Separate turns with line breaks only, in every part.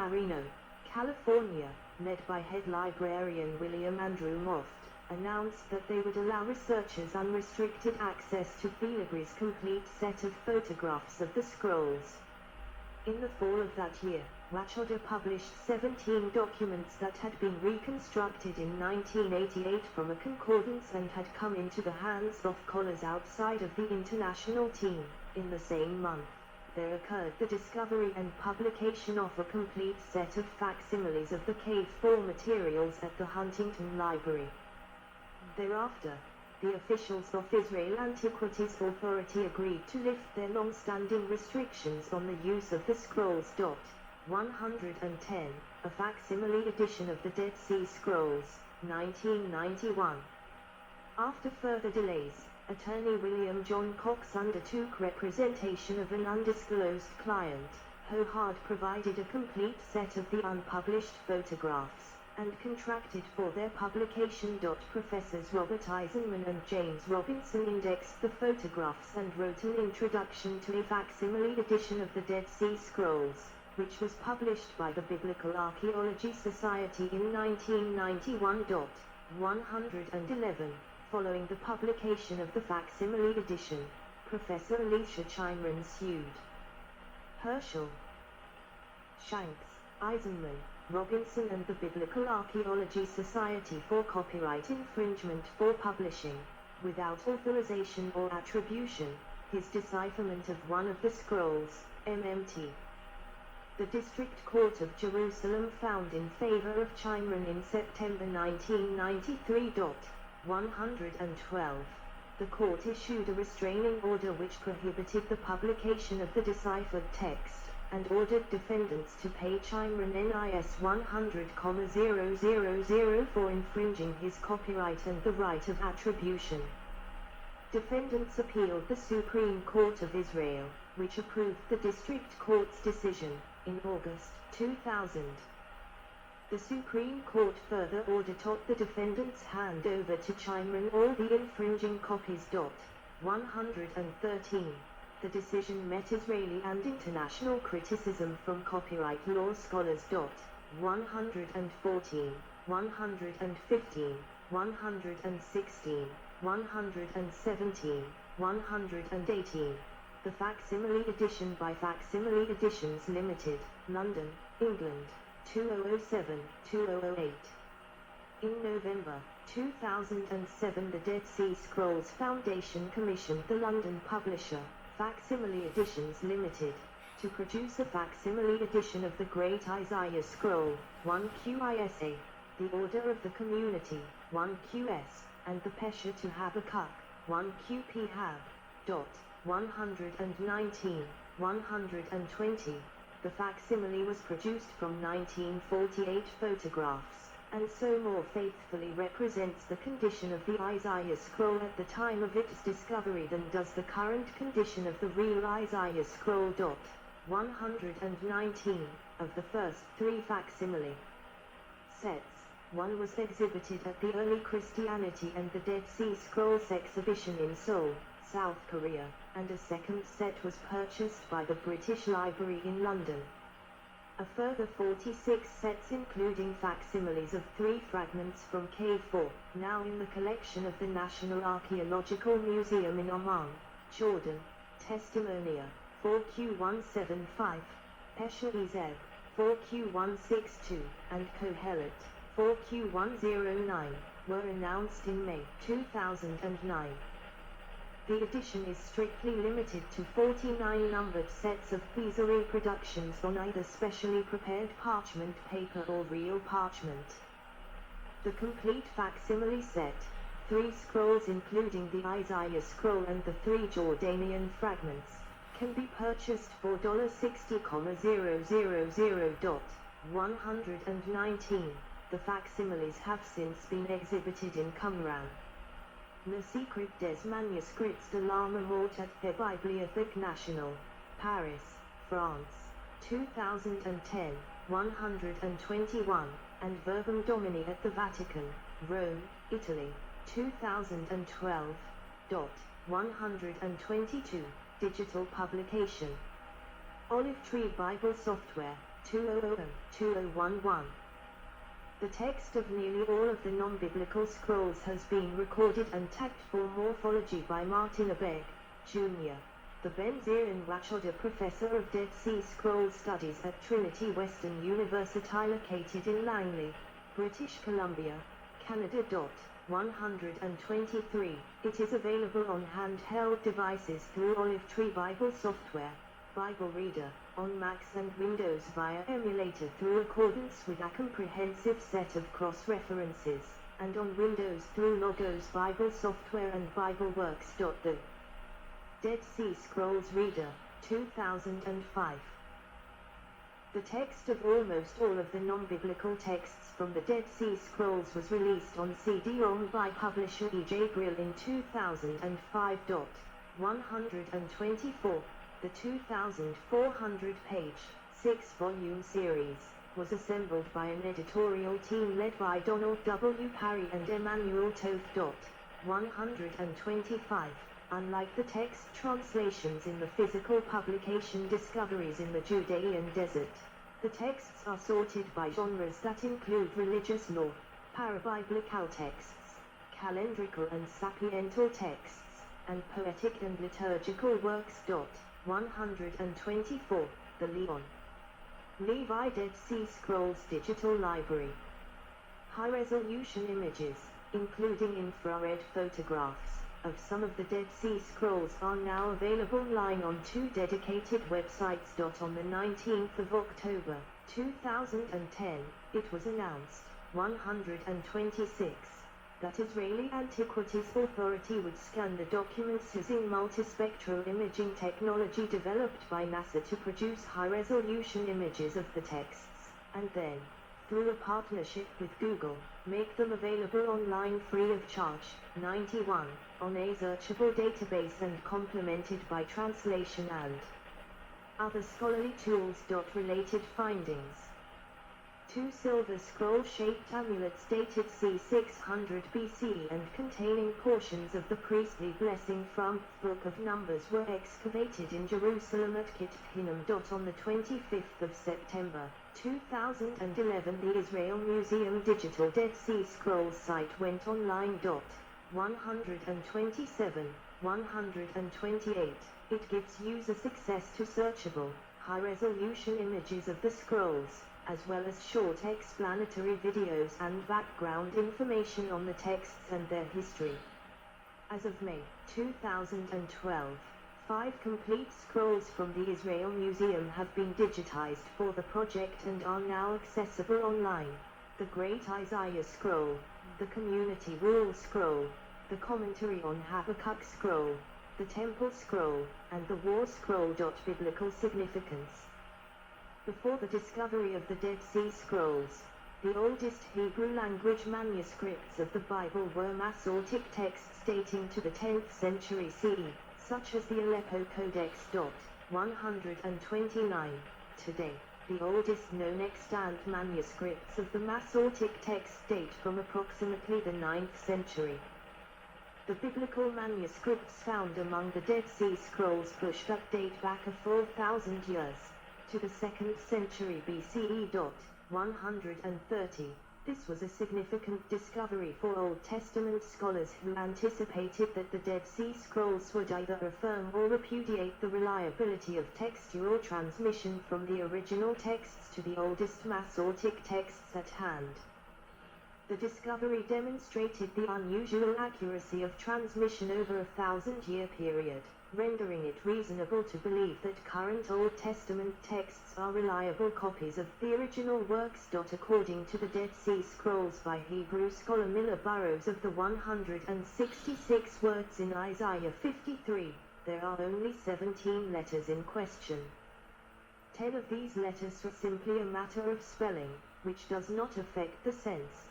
Marino, California, led by head librarian William Andrew Moft, announced that they would allow researchers unrestricted access to Filibri's complete set of photographs of the scrolls. In the fall of that year, Wacholder published 17 documents that had been reconstructed in 1988 from a concordance and had come into the hands of scholars outside of the international team. In the same month, there occurred the discovery and publication of a complete set of facsimiles of the Cave 4 materials at the Huntington Library. Thereafter, the officials of Israel Antiquities Authority agreed to lift their long-standing restrictions on the use of the scrolls. 110, a facsimile edition of the Dead Sea Scrolls, 1991. After further delays, attorney William John Cox undertook representation of an undisclosed client. Hohard provided a complete set of the unpublished photographs, and contracted for their publication. Professors Robert Eisenman and James Robinson indexed the photographs and wrote an introduction to a facsimile edition of the Dead Sea Scrolls, which was published by the Biblical Archaeology Society in 1991. 111. Following the publication of the facsimile edition, Professor Elisha Chimran sued Herschel, Shanks, Eisenman, Robinson and the Biblical Archaeology Society for copyright infringement for publishing, without authorization or attribution, his decipherment of one of the scrolls, MMT. The District Court of Jerusalem found in favor of Chimran in September 1993. 112. The court issued a restraining order which prohibited the publication of the deciphered text, and ordered defendants to pay Chimran NIS 100,000 for infringing his copyright and the right of attribution. Defendants appealed the Supreme Court of Israel, which approved the District Court's decision, in August 2000. The Supreme Court further ordered the defendants hand over to Chimran all the infringing copies. 113. The decision met Israeli and international criticism from copyright law scholars. 114, 115, 116, 117, 118. The Facsimile Edition by Facsimile Editions Limited, London, England, 2007-2008. In November 2007, the Dead Sea Scrolls Foundation commissioned the London publisher, Facsimile Editions Limited, to produce a facsimile edition of the Great Isaiah Scroll, 1QISA, the Order of the Community, 1QS, and the Pesher to Habakkuk, 1QP Hab. 119, 120. The facsimile was produced from 1948 photographs, and so more faithfully represents the condition of the Isaiah scroll at the time of its discovery than does the current condition of the real Isaiah scroll. 119. Of the first three facsimile sets, one was exhibited at the Early Christianity and the Dead Sea Scrolls exhibition in Seoul, South Korea, and a second set was purchased by the British Library in London. A further 46 sets including facsimiles of 3 fragments from Cave 4, now in the collection of the National Archaeological Museum in Amman, Jordan, Testimonia, 4Q175, Pesher Ezeb, 4Q162, and Kohelet, 4Q109, were announced in May 2009. The edition is strictly limited to 49 numbered sets of Pisa reproductions on either specially prepared parchment paper or real parchment. The complete facsimile set, 3 scrolls including the Isaiah scroll and the 3 Jordanian fragments, can be purchased for $60,000. 119. The facsimiles have since been exhibited in Qumran. Le Secret des Manuscrits de l'Arme Morte at the Bibliothèque Nationale, Paris, France, 2010, 121, and Verbum Domini at the Vatican, Rome, Italy, 2012. 122, digital publication. Olive Tree Bible Software, 2011. The text of nearly all of the non-biblical scrolls has been recorded and tagged for morphology by Martin Abegg, Jr., the Ben Zion Wachoda Professor of Dead Sea Scrolls Studies at Trinity Western University located in Langley, British Columbia, Canada. 123. It is available on handheld devices through Olive Tree Bible software, Bible Reader, on Macs and Windows via emulator through accordance with a comprehensive set of cross-references, and on Windows through Logos Bible software and BibleWorks. The Dead Sea Scrolls Reader, 2005. The text of almost all of the non-biblical texts from the Dead Sea Scrolls was released on CD-ROM by publisher E.J. Brill in 2005. 124. The 2,400-page, 6-volume series was assembled by an editorial team led by Donald W. Parry and Emmanuel Toth. 125. Unlike the text translations in the physical publication Discoveries in the Judean Desert, the texts are sorted by genres that include religious lore, parabiblical texts, calendrical and sapiental texts, and poetic and liturgical works. 124. The Leon Levi Dead Sea Scrolls Digital Library. High-resolution images, including infrared photographs, of some of the Dead Sea Scrolls are now available online on 2 dedicated websites. On the 19th of October, 2010, it was announced, 126, that Israeli Antiquities Authority would scan the documents using multispectral imaging technology developed by NASA to produce high-resolution images of the texts, and then, through a partnership with Google, make them available online free of charge. 91. On a searchable database and complemented by translation and other scholarly tools. Related findings. 2 silver scroll-shaped amulets dated c. 600 BC and containing portions of the priestly blessing from Book of Numbers were excavated in Jerusalem at Kit Hinnom. On the 25th of September, 2011, the Israel Museum Digital Dead Sea Scrolls site went online. 127, 128. It gives users access to searchable, high-resolution images of the scrolls, as well as short explanatory videos and background information on the texts and their history. As of May 2012, 5 complete scrolls from the Israel Museum have been digitized for the project and are now accessible online. The Great Isaiah Scroll, the Community Rule Scroll, the Commentary on Habakkuk Scroll, the Temple Scroll, and the War Scroll. Biblical significance. Before the discovery of the Dead Sea Scrolls, the oldest Hebrew language manuscripts of the Bible were Masoretic texts dating to the 10th century CE, such as the Aleppo Codex. 129. Today, the oldest known extant manuscripts of the Masoretic text date from approximately the 9th century. The biblical manuscripts found among the Dead Sea Scrolls pushed up date back a 4,000 years, to the 2nd century BCE. 130. This was a significant discovery for Old Testament scholars who anticipated that the Dead Sea Scrolls would either affirm or repudiate the reliability of textual transmission from the original texts to the oldest Masoretic texts at hand. The discovery demonstrated the unusual accuracy of transmission over a 1,000-year period, rendering it reasonable to believe that current Old Testament texts are reliable copies of the original works. According to the Dead Sea Scrolls by Hebrew scholar Miller Burrows, of the 166 words in Isaiah 53, there are only 17 letters in question. 10 of these letters are simply a matter of spelling, which does not affect the sense.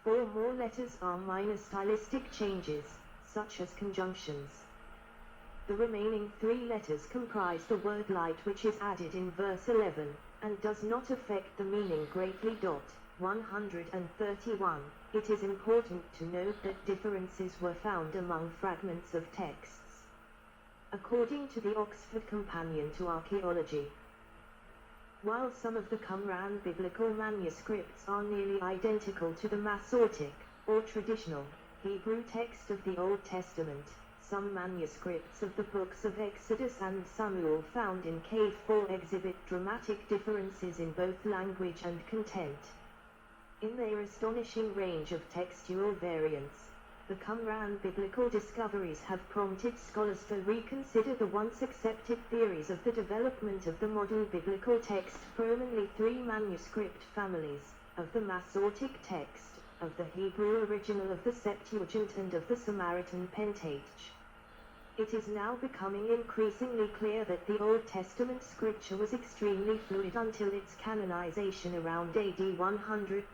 4 more letters are minor stylistic changes, such as conjunctions. The remaining 3 letters comprise the word light, which is added in verse 11, and does not affect the meaning greatly. 131. It is important to note that differences were found among fragments of texts. According to the Oxford Companion to Archaeology, While some of the Qumran biblical manuscripts are nearly identical to the Masoretic, or traditional, Hebrew text of the Old Testament, some manuscripts of the books of Exodus and Samuel found in Cave 4 exhibit dramatic differences in both language and content. In their astonishing range of textual variants, the Qumran biblical discoveries have prompted scholars to reconsider the once accepted theories of the development of the modern biblical text from only three manuscript families, of the Masoretic text, of the Hebrew original of the Septuagint and of the Samaritan Pentateuch. It is now becoming increasingly clear that the Old Testament scripture was extremely fluid until its canonization around AD 100.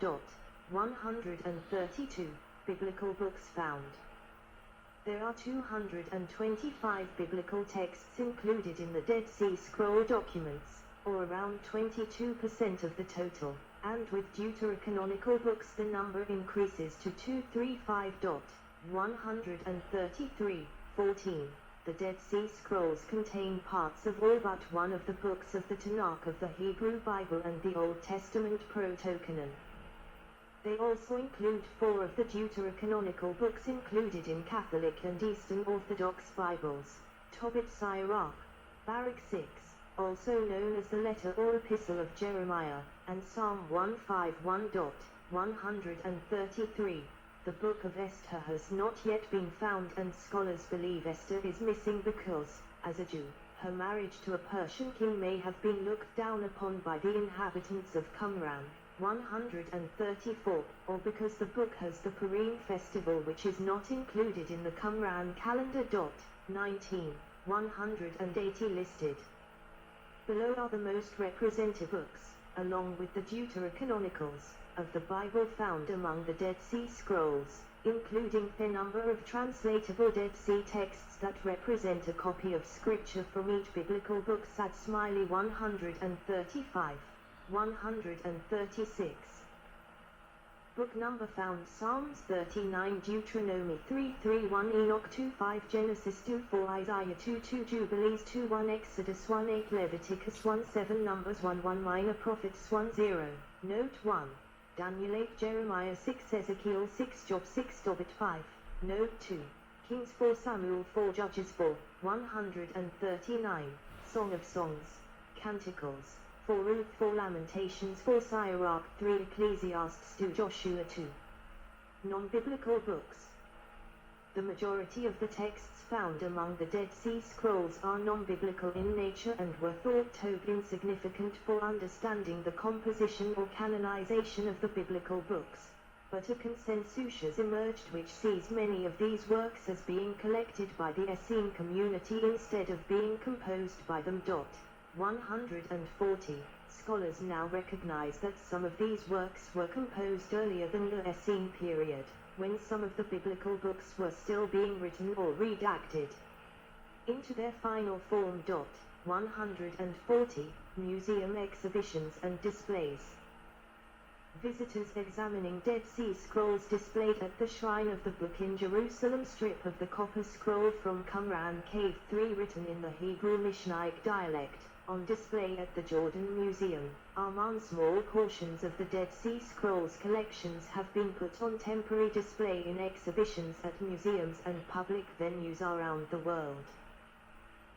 132 biblical books found. There are 225 biblical texts included in the Dead Sea Scroll documents, or around 22% of the total, and with deuterocanonical books the number increases to 235. 133. 14. The Dead Sea Scrolls contain parts of all but one of the books of the Tanakh of the Hebrew Bible and the Old Testament Proto-Canon. They also include four of the deuterocanonical books included in Catholic and Eastern Orthodox Bibles: Tobit Sirach, Baruch 6, also known as the letter or epistle of Jeremiah, and Psalm 151. 133. The Book of Esther has not yet been found, and scholars believe Esther is missing because, as a Jew, her marriage to a Persian king may have been looked down upon by the inhabitants of Qumran. 134, or because the book has the Purim festival, which is not included in the Qumran calendar. 19. 180 listed. Below are the most representative books, along with the deuterocanonicals, of the Bible found among the Dead Sea Scrolls, including a number of translatable Dead Sea texts that represent a copy of scripture from each biblical book. At Smiley 135. 136. Book number found: Psalms 39, Deuteronomy 3:1, Enoch 2:5, Genesis 2:4, Isaiah 2:2, Jubilees 2:1, Exodus 1:8, Leviticus 1:7, Numbers 1:1, Minor Prophets 1:0. Note 1. Daniel 8, Jeremiah 6, Ezekiel 6, Job 6, Tobit 5. Note 2. Kings 4, Samuel 4, Judges 4. 139. Song of Songs. Canticles 4, Ruth 4, Lamentations 4, Sirach 3, Ecclesiastes 2, Joshua 2. Non-biblical books. The majority of the texts found among the Dead Sea Scrolls are non-biblical in nature and were thought to be insignificant for understanding the composition or canonization of the biblical books. But a consensus has emerged which sees many of these works as being collected by the Essene community instead of being composed by them. 140. Scholars now recognize that some of these works were composed earlier than the Essene period, when some of the biblical books were still being written or redacted into their final form. 140. Museum exhibitions and displays. Visitors examining Dead Sea Scrolls displayed at the Shrine of the Book in Jerusalem. Strip of the copper scroll from Qumran Cave 3 written in the Hebrew Mishnaic dialect, on display at the Jordan Museum. Among small portions of the Dead Sea Scrolls collections have been put on temporary display in exhibitions at museums and public venues around the world.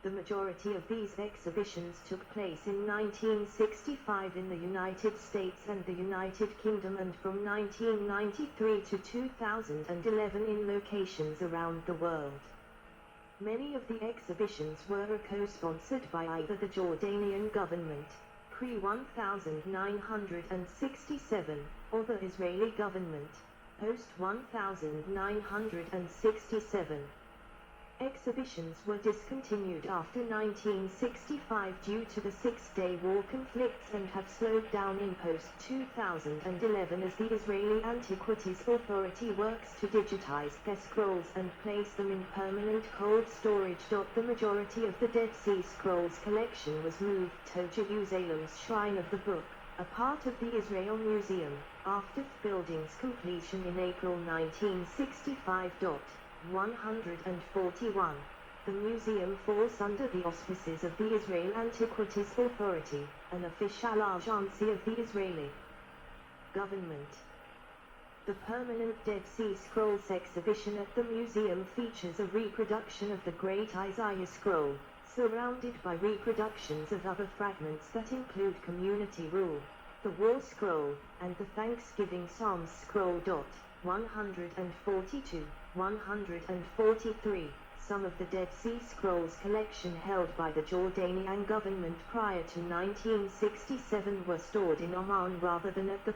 The majority of these exhibitions took place in 1965 in the United States and the United Kingdom, and from 1993 to 2011 in locations around the world. Many of the exhibitions were co-sponsored by either the Jordanian government, pre-1967, or the Israeli government, post-1967. Exhibitions were discontinued after 1965 due to the Six-Day War conflicts and have slowed down in post-2011 as the Israeli Antiquities Authority works to digitize their scrolls and place them in permanent cold storage. The majority of the Dead Sea Scrolls collection was moved to Jerusalem's Shrine of the Book, a part of the Israel Museum, after the building's completion in April 1965. 141. The museum falls under the auspices of the Israel Antiquities Authority, an official agency of the Israeli government. The permanent Dead Sea Scrolls exhibition at the museum features a reproduction of the Great Isaiah Scroll, surrounded by reproductions of other fragments that include community rule, the War Scroll, and the Thanksgiving Psalms Scroll. 142, 143. Some of the Dead Sea Scrolls collection held by the Jordanian government prior to 1967 were stored in Oman rather than at the